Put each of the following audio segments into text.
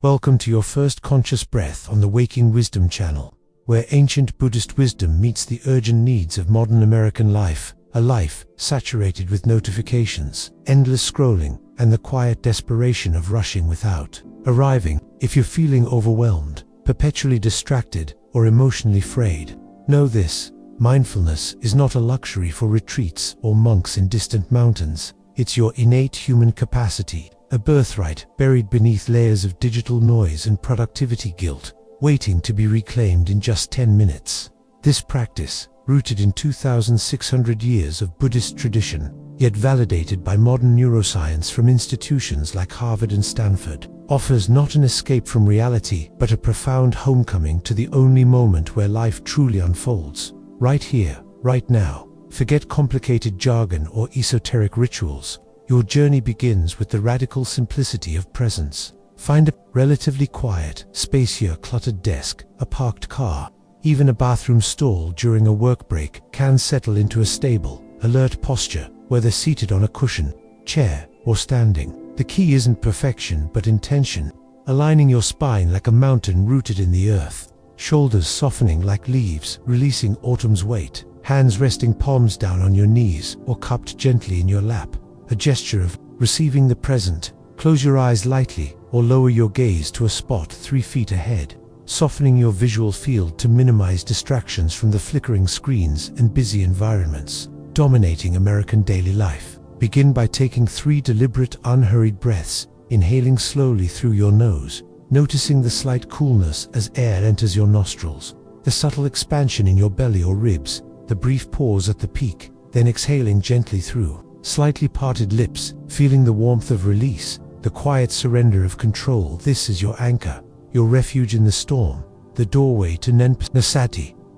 Welcome to your first conscious breath on the Waking Wisdom channel, where ancient Buddhist wisdom meets the urgent needs of modern American life, a life saturated with notifications, endless scrolling, and the quiet desperation of rushing without arriving. If you're feeling overwhelmed, perpetually distracted, or emotionally frayed, know this: mindfulness is not a luxury for retreats or monks in distant mountains. It's your innate human capacity, a birthright buried beneath layers of digital noise and productivity guilt, waiting to be reclaimed in just 10 minutes. This practice, rooted in 2,600 years of Buddhist tradition, yet validated by modern neuroscience from institutions like Harvard and Stanford, offers not an escape from reality, but a profound homecoming to the only moment where life truly unfolds. Right here, right now. Forget complicated jargon or esoteric rituals. Your journey begins with the radical simplicity of presence. Find a relatively quiet space. Here, cluttered desk, a parked car, even a bathroom stall during a work break can settle into a stable, alert posture, whether seated on a cushion, chair, or standing. The key isn't perfection but intention, aligning your spine like a mountain rooted in the earth, shoulders softening like leaves releasing autumn's weight, hands resting palms down on your knees or cupped gently in your lap, a gesture of receiving the present. Close your eyes lightly or lower your gaze to a spot 3 feet ahead, softening your visual field to minimize distractions from the flickering screens and busy environments dominating American daily life. Begin by taking 3 deliberate, unhurried breaths, inhaling slowly through your nose, noticing the slight coolness as air enters your nostrils, the subtle expansion in your belly or ribs, the brief pause at the peak, then exhaling gently through slightly parted lips, feeling the warmth of release, the quiet surrender of control. This is your anchor, your refuge in the storm, the doorway to Nenpa,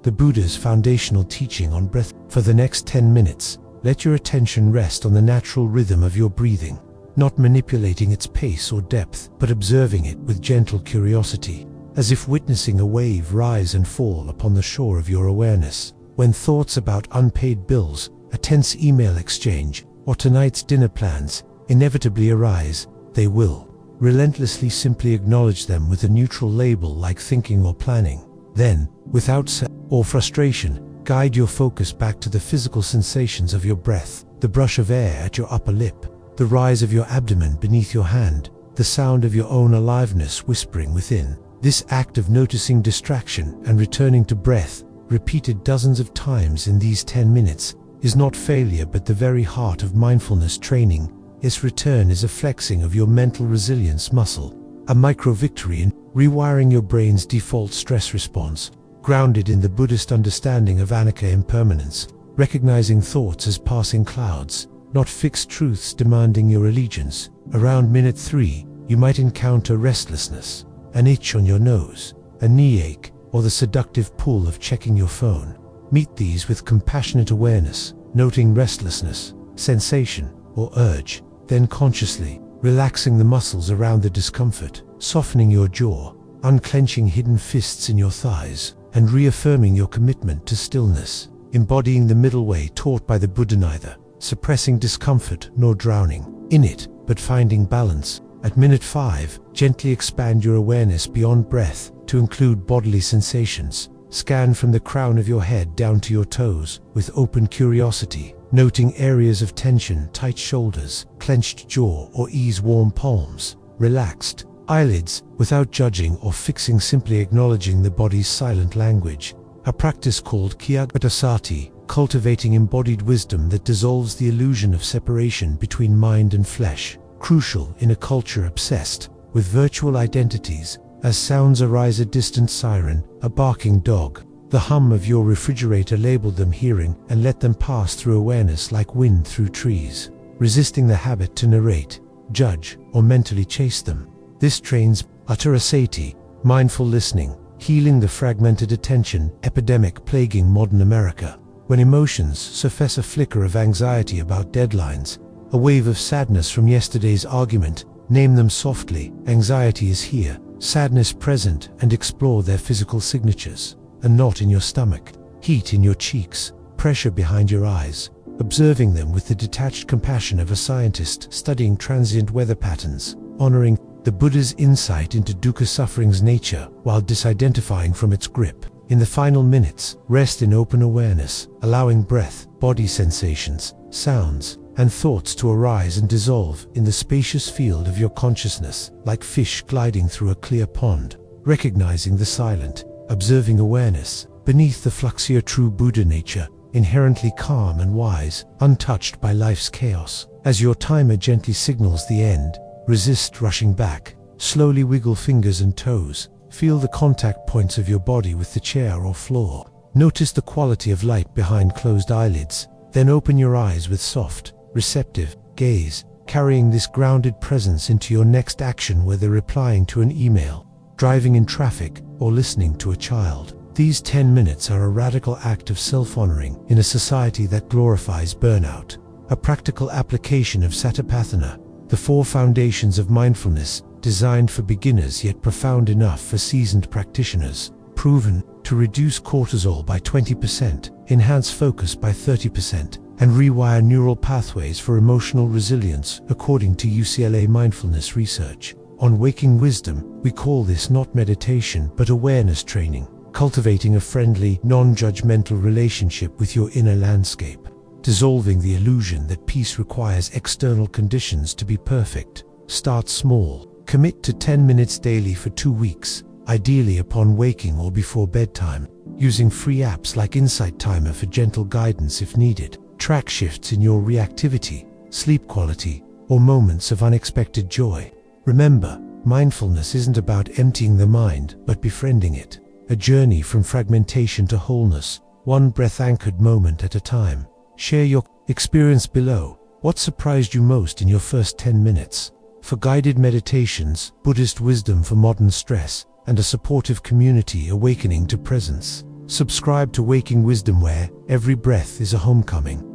the Buddha's foundational teaching on breath. For the next 10 minutes, let your attention rest on the natural rhythm of your breathing, not manipulating its pace or depth, but observing it with gentle curiosity, as if witnessing a wave rise and fall upon the shore of your awareness. When thoughts about unpaid bills, a tense email exchange, or tonight's dinner plans inevitably arise, they will. Relentlessly simply acknowledge them with a neutral label like thinking or planning. Then, without or frustration, guide your focus back to the physical sensations of your breath, the brush of air at your upper lip, the rise of your abdomen beneath your hand, the sound of your own aliveness whispering within. This act of noticing distraction and returning to breath, repeated dozens of times in these 10 minutes, is not failure but the very heart of mindfulness training. Its return is a flexing of your mental resilience muscle, a micro-victory in rewiring your brain's default stress response, grounded in the Buddhist understanding of anicca, impermanence, recognizing thoughts as passing clouds, not fixed truths demanding your allegiance. Around minute 3, you might encounter restlessness, an itch on your nose, a knee ache, or the seductive pull of checking your phone. Meet these with compassionate awareness, noting restlessness, sensation, or urge, then consciously relaxing the muscles around the discomfort, softening your jaw, unclenching hidden fists in your thighs, and reaffirming your commitment to stillness, embodying the middle way taught by the Buddha, neither suppressing discomfort nor drowning in it, but finding balance. At minute 5, gently expand your awareness beyond breath to include bodily sensations. Scan from the crown of your head down to your toes with open curiosity, noting areas of tension, tight shoulders, clenched jaw, or ease warm palms, relaxed eyelids, without judging or fixing, simply acknowledging the body's silent language. A practice called Kyagadasati, cultivating embodied wisdom that dissolves the illusion of separation between mind and flesh, crucial in a culture obsessed with virtual identities. As sounds arise, a distant siren, a barking dog, the hum of your refrigerator, label them hearing and let them pass through awareness like wind through trees, resisting the habit to narrate, judge, or mentally chase them. This trains Uttarasati, mindful listening, healing the fragmented attention epidemic plaguing modern America. When emotions surface, a flicker of anxiety about deadlines, a wave of sadness from yesterday's argument, name them softly. Anxiety is here, sadness present, and explore their physical signatures. A knot in your stomach, heat in your cheeks, pressure behind your eyes, observing them with the detached compassion of a scientist studying transient weather patterns, honoring the Buddha's insight into dukkha suffering's nature while disidentifying from its grip. In the final minutes, rest in open awareness, allowing breath, body sensations, sounds, and thoughts to arise and dissolve in the spacious field of your consciousness, like fish gliding through a clear pond. Recognizing the silent, observing awareness, beneath the fluxia true Buddha nature, inherently calm and wise, untouched by life's chaos. As your timer gently signals the end, resist rushing back. Slowly wiggle fingers and toes. Feel the contact points of your body with the chair or floor. Notice the quality of light behind closed eyelids. Then open your eyes with soft, receptive gaze, carrying this grounded presence into your next action, whether replying to an email, driving in traffic, or listening to a child. These 10 minutes are a radical act of self-honoring in a society that glorifies burnout. A practical application of Satipatthana, the 4 foundations of mindfulness, designed for beginners yet profound enough for seasoned practitioners. Proven to reduce cortisol by 20%, enhance focus by 30%, and rewire neural pathways for emotional resilience, according to UCLA mindfulness research. On Waking Wisdom, we call this not meditation but awareness training, cultivating a friendly, non-judgmental relationship with your inner landscape, dissolving the illusion that peace requires external conditions to be perfect. Start small. Commit to 10 minutes daily for 2 weeks, ideally upon waking or before bedtime, using free apps like Insight Timer for gentle guidance if needed. Track shifts in your reactivity, sleep quality, or moments of unexpected joy. Remember, mindfulness isn't about emptying the mind, but befriending it. A journey from fragmentation to wholeness, one breath-anchored moment at a time. Share your experience below. What surprised you most in your first 10 minutes? For guided meditations, Buddhist wisdom for modern stress, and a supportive community awakening to presence, subscribe to Waking Wisdom, where every breath is a homecoming.